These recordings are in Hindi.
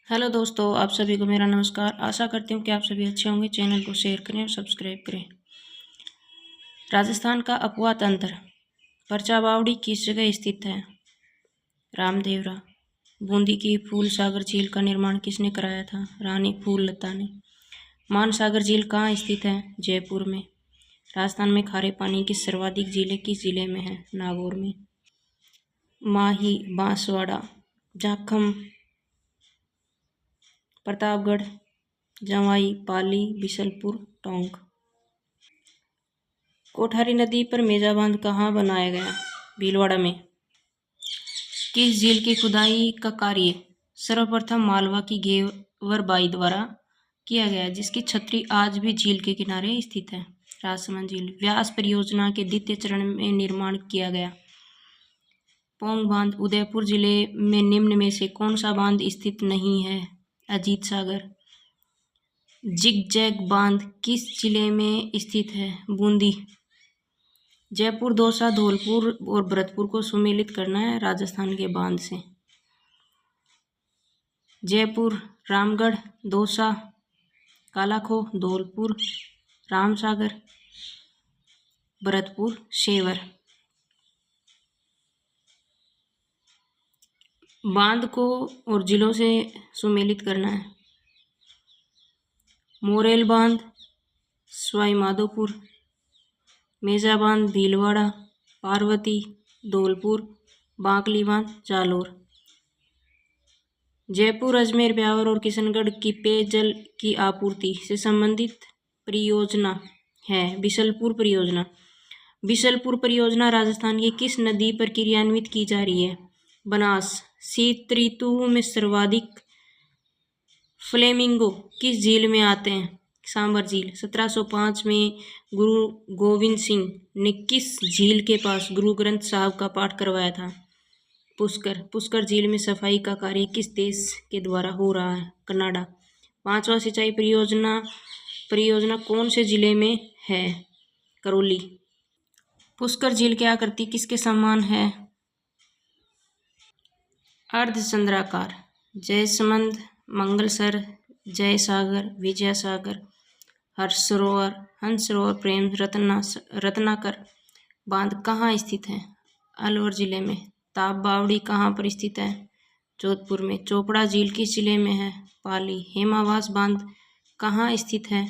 हेलो दोस्तों, आप सभी को मेरा नमस्कार। आशा करती हूँ कि आप सभी अच्छे होंगे। चैनल को शेयर करें और सब्सक्राइब करें। राजस्थान का अकवा तंत्र परचा बावड़ी किस जगह स्थित है? रामदेवरा। बूंदी की फूल सागर झील का निर्माण किसने कराया था? रानी फूललता ने। मानसागर झील कहाँ स्थित है? जयपुर में। राजस्थान में खारे पानी की सर्वाधिक झीलें किस जिले में है? नागौर में। माही, बांसवाड़ा, जाखम, प्रतापगढ़, जवाई, पाली, बिशलपुर, टोंक। कोठारी नदी पर मेजा बांध कहाँ बनाया गया? भीलवाड़ा में। किस झील की खुदाई का कार्य सर्वप्रथम मालवा की घेवरबाई द्वारा किया गया, जिसकी छतरी आज भी झील के किनारे स्थित है? राजसमंद झील। व्यास परियोजना के द्वितीय चरण में निर्माण किया गया पोंग बांध उदयपुर जिले में निम्न में से कौन सा बांध स्थित नहीं है? अजीत सागर। जिगजैग बांध किस जिले में स्थित है? बूंदी। जयपुर, दौसा, धौलपुर और भरतपुर को सुमेलित करना है राजस्थान के बांध से। जयपुर, रामगढ़, दौसा, कालाखो, धौलपुर, रामसागर, भरतपुर, शेवर। बांध को और जिलों से सुमेलित करना है। मोरेल बांध सवाई माधोपुर, मेजा बांध भीलवाड़ा, पार्वती, धौलपुर, बांकली बांध जालोर। जयपुर, अजमेर, ब्यावर और किशनगढ़ की पेयजल की आपूर्ति से संबंधित परियोजना है बिशलपुर परियोजना। बिशलपुर परियोजना राजस्थान की किस नदी पर क्रियान्वित की जा रही है? बनास। शीत ऋतु में सर्वाधिक फ्लेमिंगो किस झील में आते हैं? सांबर झील। 1705 में गुरु गोविंद सिंह ने किस झील के पास गुरु ग्रंथ साहब का पाठ करवाया था? पुष्कर। पुष्कर झील में सफाई का कार्य किस देश के द्वारा हो रहा है? कनाडा। पांचवा सिंचाई परियोजना कौन से जिले में है? करौली। पुष्कर झील की आकृति किसके समान है? अर्धचंद्राकार। जयसमंद, मंगलसर, जयसागर, विजयसागर, हंसरोवर, प्रेम रत्नाकर बांध कहाँ स्थित है? अलवर जिले में। ताप बावड़ी कहाँ पर स्थित है? जोधपुर में। चोपड़ा झील किस जिले में है? पाली। हेमावास बांध कहाँ स्थित है?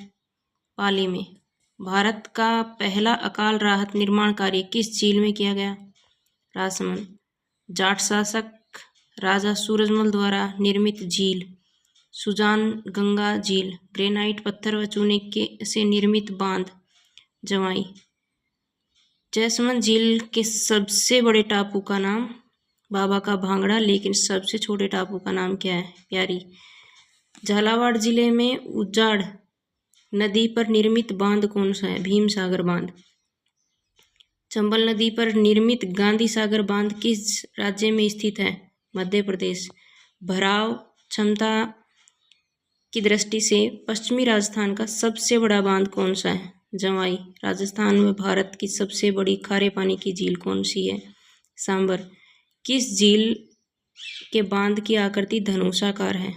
पाली में। भारत का पहला अकाल राहत निर्माण कार्य किस झील में किया गया? राजसमंद। जाट शासक राजा सूरजमल द्वारा निर्मित झील सुजान गंगा झील। ग्रेनाइट पत्थर व चूने से निर्मित बांध जवाई। जयसमंद झील के सबसे बड़े टापू का नाम बाबा का भांगड़ा, लेकिन सबसे छोटे टापू का नाम क्या है? प्यारी। झालावाड़ जिले में उजाड़ नदी पर निर्मित बांध कौन सा है? भीम सागर बांध। चंबल नदी पर निर्मित गांधी सागर बांध किस राज्य में स्थित है? मध्य प्रदेश। भराव क्षमता की दृष्टि से पश्चिमी राजस्थान का सबसे बड़ा बांध कौन सा है? जवाई। राजस्थान में भारत की सबसे बड़ी खारे पानी की झील कौन सी है? सांबर। किस झील के बांध की आकृति धनुषाकार है?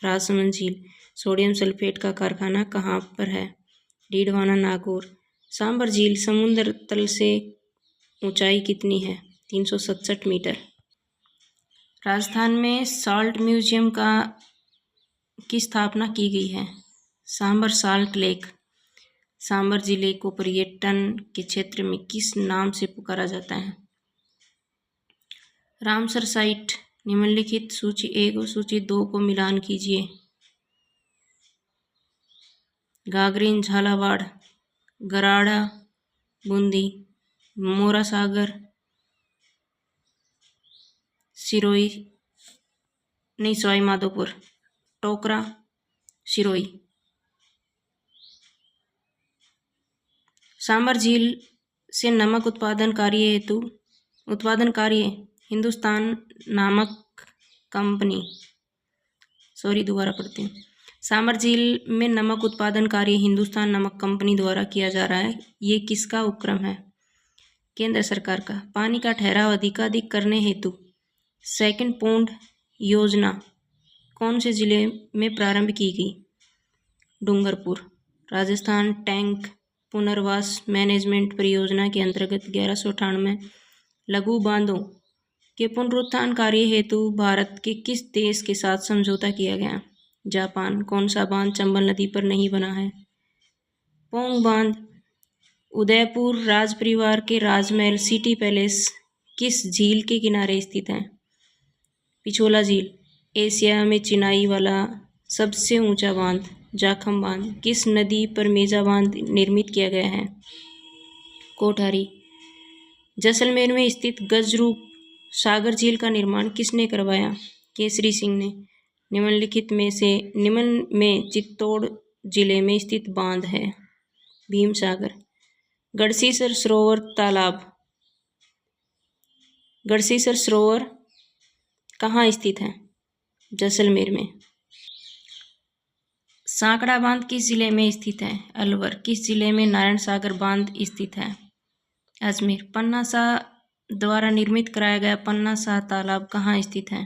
राजसमंद झील। सोडियम सल्फेट का कारखाना कहाँ पर है? डीडवाना, नागौर। सांबर झील समुद्र तल से ऊंचाई कितनी है? 367 मीटर। राजस्थान में साल्ट म्यूजियम की स्थापना की गई है? Sambar salt lake. सांबर जिले को पर्यटन के क्षेत्र में किस नाम से पुकारा जाता है? Ramsar site. निम्नलिखित सूची 1 और सूची 2 को मिलान कीजिए। गागरीन, झालावाड़, गराड़ा, बूंदी, मोरा सागर, सिरोही नहीं सवाई माधोपुर, टोकरा, सिरोही। सांबर झील से नमक उत्पादन कार्य हिंदुस्तान नामक कंपनी दोबारा पढ़ते हैं। सांबर झील में नमक उत्पादन कार्य हिंदुस्तान नमक कंपनी द्वारा किया जा रहा है। ये किसका उपक्रम है? केंद्र सरकार का। पानी का ठहराव अधिकाधिक करने हेतु सेकंड पौंड योजना कौन से जिले में प्रारंभ की गई? डूंगरपुर। राजस्थान टैंक पुनर्वास मैनेजमेंट परियोजना के अंतर्गत 1198 लघु बांधों के पुनरुत्थान कार्य हेतु भारत के किस देश के साथ समझौता किया गया? जापान। कौन सा बांध चंबल नदी पर नहीं बना है? पोंग बांध। उदयपुर राज परिवार के राजमहल सिटी पैलेस किस झील के किनारे स्थित है? पिछोला झील। एशिया में चिनाई वाला सबसे ऊंचा बांध जाखम बांध किस नदी पर मेजा बांध निर्मित किया गया है? कोठारी। जैसलमेर में स्थित गजरूप सागर झील का निर्माण किसने करवाया? केसरी सिंह ने। निम्न में चित्तौड़ जिले में स्थित बांध है? भीम सागर। गढ़सीसर सरोवर तालाब गढ़सीसर सरोवर कहाँ स्थित है? जैसलमेर में। सांकड़ा बांध किस जिले में स्थित है? अलवर। किस जिले में नारायण सागर बांध स्थित है? अजमेर। पन्ना शाह द्वारा निर्मित कराया गया पन्ना शाह तालाब कहाँ स्थित है?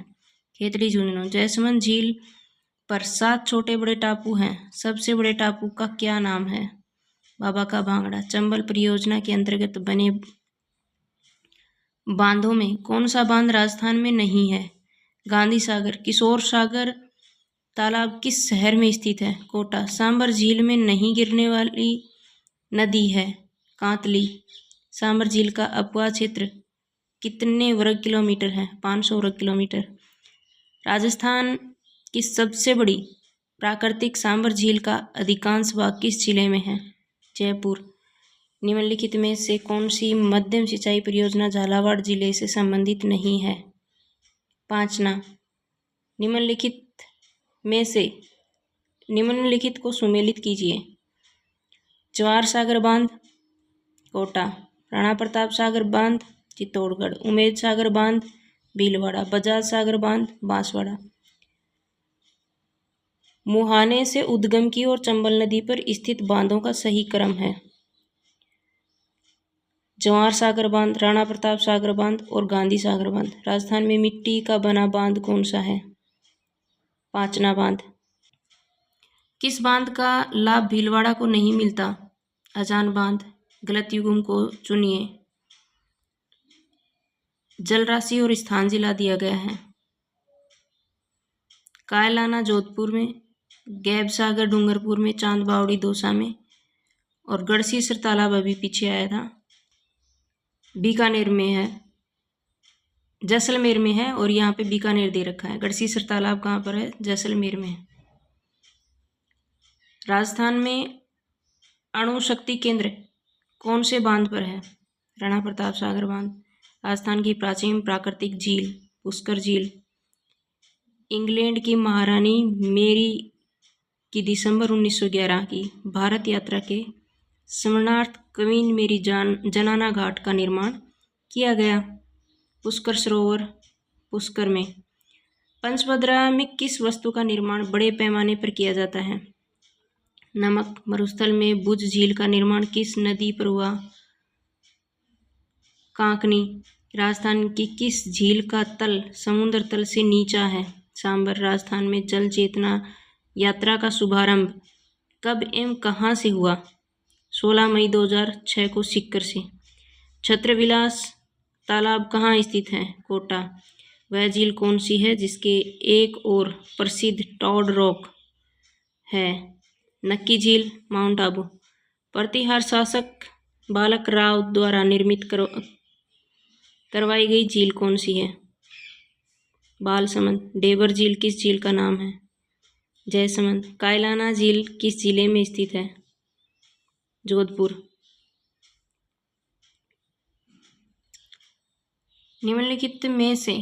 खेतड़ी झुंझुनू। जैसमंद झील पर 7 छोटे बड़े टापू हैं, सबसे बड़े टापू का क्या नाम है? बाबा का भांगड़ा। चंबल परियोजना के अंतर्गत बने बांधों में कौन सा बांध राजस्थान में नहीं है? गांधी सागर। किशोर सागर तालाब किस शहर में स्थित है? कोटा। सांबर झील में नहीं गिरने वाली नदी है? कांतली। सांबर झील का अपवाह क्षेत्र कितने वर्ग किलोमीटर है? 500 वर्ग किलोमीटर। राजस्थान की सबसे बड़ी प्राकृतिक सांबर झील का अधिकांश भाग किस जिले में है? जयपुर। निम्नलिखित में से कौन सी मध्यम सिंचाई परियोजना झालावाड़ जिले से संबंधित नहीं है? पांचना। निम्नलिखित को सुमेलित कीजिए। जवाहर सागर बांध कोटा। राणा प्रताप सागर बांध चित्तौड़गढ़। उमेद सागर बांध भीलवाड़ा। बजाज सागर बांध बांसवाड़ा। मुहाने से उद्गम की ओर चंबल नदी पर स्थित बांधों का सही क्रम है? जवाहर सागर बांध, राणा प्रताप सागर बांध और गांधी सागर बांध। राजस्थान में मिट्टी का बना बांध कौन सा है? पांचना बांध। किस बांध का लाभ भीलवाड़ा को नहीं मिलता? अजान बांध। गलत युग्म को चुनिए। जल राशि और स्थान जिला दिया गया है। कायलाना जोधपुर में, गैब सागर डूंगरपुर में, चांद बावड़ी दौसा में और गढ़सीसर तालाब अभी पीछे आया था बीकानेर में है, जैसलमेर में है और यहाँ पे बीकानेर दे रखा है। गढ़सीसर तालाब कहाँ पर है? जैसलमेर में है। राजस्थान में अणु शक्ति केंद्र कौन से बांध पर है? राणा प्रताप सागर बांध। राजस्थान की प्राचीन प्राकृतिक झील पुष्कर झील। इंग्लैंड की महारानी मेरी की दिसंबर 1911 की भारत यात्रा के स्मरणार्थ क्वीन मेरी जनाना घाट का निर्माण किया गया। पुष्कर सरोवर पुष्कर में। पंचभद्रा में किस वस्तु का निर्माण बड़े पैमाने पर किया जाता है? नमक। मरुस्थल में भुज झील का निर्माण किस नदी पर हुआ? कांकनी। राजस्थान की किस झील का तल समुद्र तल से नीचा है? सांबर। राजस्थान में जल चेतना यात्रा का शुभारंभ कब एवं कहाँ से हुआ? 16 मई 2006 को सीकर से। छत्रविलास तालाब कहाँ स्थित है? कोटा। वह झील कौन सी है जिसके एक और प्रसिद्ध टॉड रॉक है? नक्की झील माउंट आबू। प्रतिहार शासक बालक राव द्वारा निर्मित करवाई गई झील कौन सी है? बालसमंद। डेबर झील किस झील का नाम है? जयसमंद। कायलाना झील किस जिले में स्थित है? जोधपुर। निम्नलिखित में से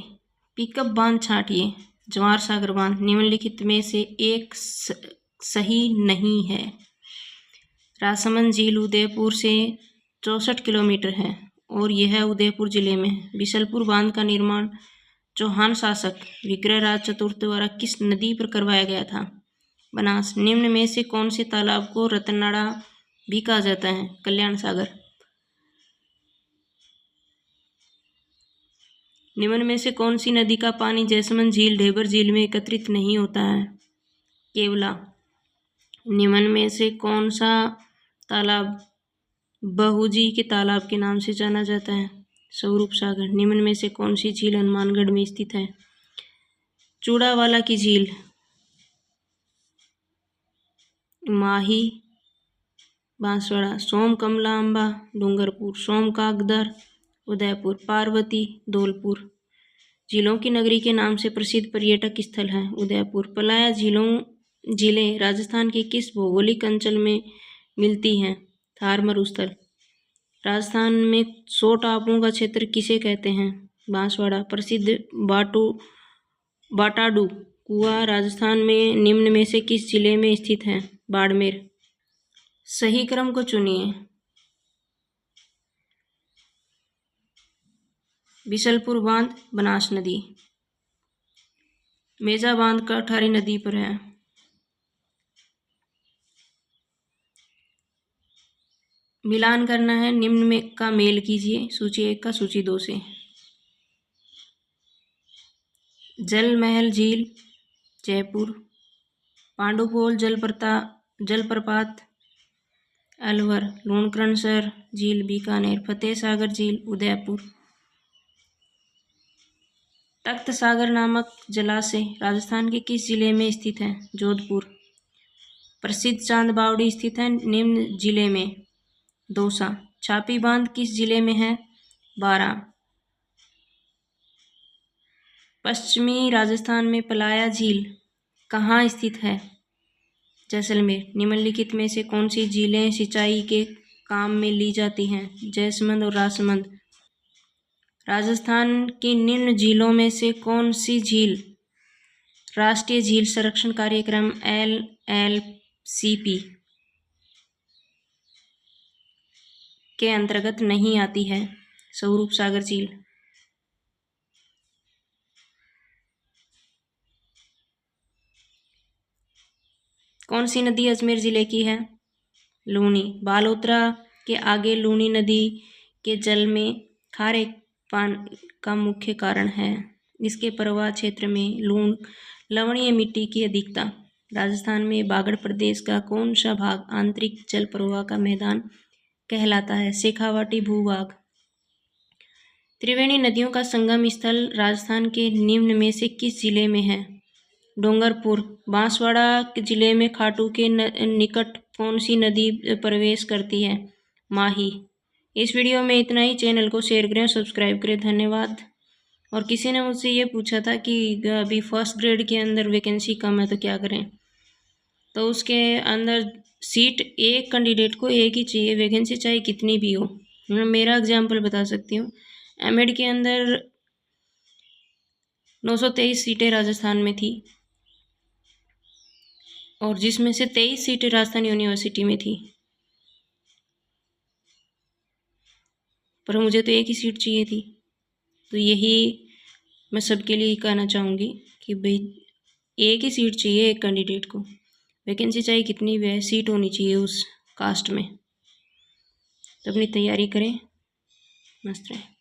पिकअप बांध छांटिए। जवाहर सागर बांध निम्नलिखित में से एक सही नहीं है। राजसमंद झील उदयपुर से 64 किलोमीटर है और यह उदयपुर जिले में है। बिशलपुर बांध का निर्माण चौहान शासक विग्रहराज चतुर्थ द्वारा किस नदी पर करवाया गया था? बनास। निम्न में से कौन से तालाब को रतनाड़ा भी कहा जाता है? कल्याण सागर। निम्न में से कौन सी नदी का पानी जैसमंद झील ढेबर झील में एकत्रित नहीं होता है? केवला। निम्न में से कौन सा तालाब बहूजी के तालाब के नाम से जाना जाता है? स्वरूप सागर। निम्न में से कौन सी झील हनुमानगढ़ में स्थित है? चूड़ावाला की झील। माही, बांसवाड़ा। सोम कमलांबा, डूंगरपुर। सोम कागदर, उदयपुर। पार्वती, धौलपुर। झीलों की नगरी के नाम से प्रसिद्ध पर्यटक स्थल है? उदयपुर। पलाया झीलें राजस्थान के किस भौगोलिक अंचल में मिलती हैं? थार मरुस्थल। राजस्थान में 100 टापुओं का क्षेत्र किसे कहते हैं? बांसवाड़ा। प्रसिद्ध बाटाडू कुआं राजस्थान में निम्न में से किस जिले में स्थित है? बाड़मेर। सही क्रम को चुनिए। बिशलपुर बांध बनास नदी। मेजा बांध कठारी नदी पर है। मिलान करना है, निम्न में का मेल कीजिए सूची 1 का सूची 2 से। जल महल झील जयपुर। पांडुपोल जलप्रपात अलवर। लूणकरणसर झील बीकानेर। फतेह सागर झील उदयपुर। तख्त सागर नामक जलाशय राजस्थान के किस जिले में स्थित है? जोधपुर। प्रसिद्ध चांद बावड़ी स्थित है निम्न जिले में? दौसा। छापी बांध किस जिले में है? बारां। पश्चिमी राजस्थान में पलाया झील कहाँ स्थित है? जैसलमेर। निम्नलिखित में से कौन सी झीलें सिंचाई के काम में ली जाती हैं? जैसमंद और राजसमंद। राजस्थान की निम्न झीलों में से कौन सी झील राष्ट्रीय झील संरक्षण कार्यक्रम LLCP के अंतर्गत नहीं आती है? स्वरूप सागर झील। कौन सी नदी अजमेर जिले की है? लूनी। बालोतरा के आगे लूनी नदी के जल में खारे पान का मुख्य कारण है? इसके प्रवाह क्षेत्र में लवणीय मिट्टी की अधिकता। राजस्थान में बागड़ प्रदेश का कौन सा भाग आंतरिक जल प्रवाह का मैदान कहलाता है? शेखावाटी भूभाग। त्रिवेणी नदियों का संगम स्थल राजस्थान के निम्न में से किस जिले में है? डूंगरपुर। बांसवाड़ा जिले में खाटू के निकट कौन सी नदी प्रवेश करती है? माही। इस वीडियो में इतना ही। चैनल को शेयर करें, सब्सक्राइब करें। धन्यवाद। और किसी ने मुझसे ये पूछा था कि अभी फर्स्ट ग्रेड के अंदर वैकेंसी कम है तो क्या करें, तो उसके अंदर सीट एक कैंडिडेट को एक ही चाहिए, वैकेंसी चाहे कितनी भी हो। मैं मेरा एग्जाम्पल बता सकती हूँ। एमएड के अंदर 923 सीटें राजस्थान में थी और जिसमें से 23 सीटें राजस्थान यूनिवर्सिटी में थी, पर मुझे तो एक ही सीट चाहिए थी। तो यही मैं सबके लिए कहना चाहूँगी कि भाई एक ही सीट चाहिए एक कैंडिडेट को, वैकेंसी चाहे कितनी भी है, सीट होनी चाहिए उस कास्ट में। तो अपनी तैयारी करें, मस्त रहें।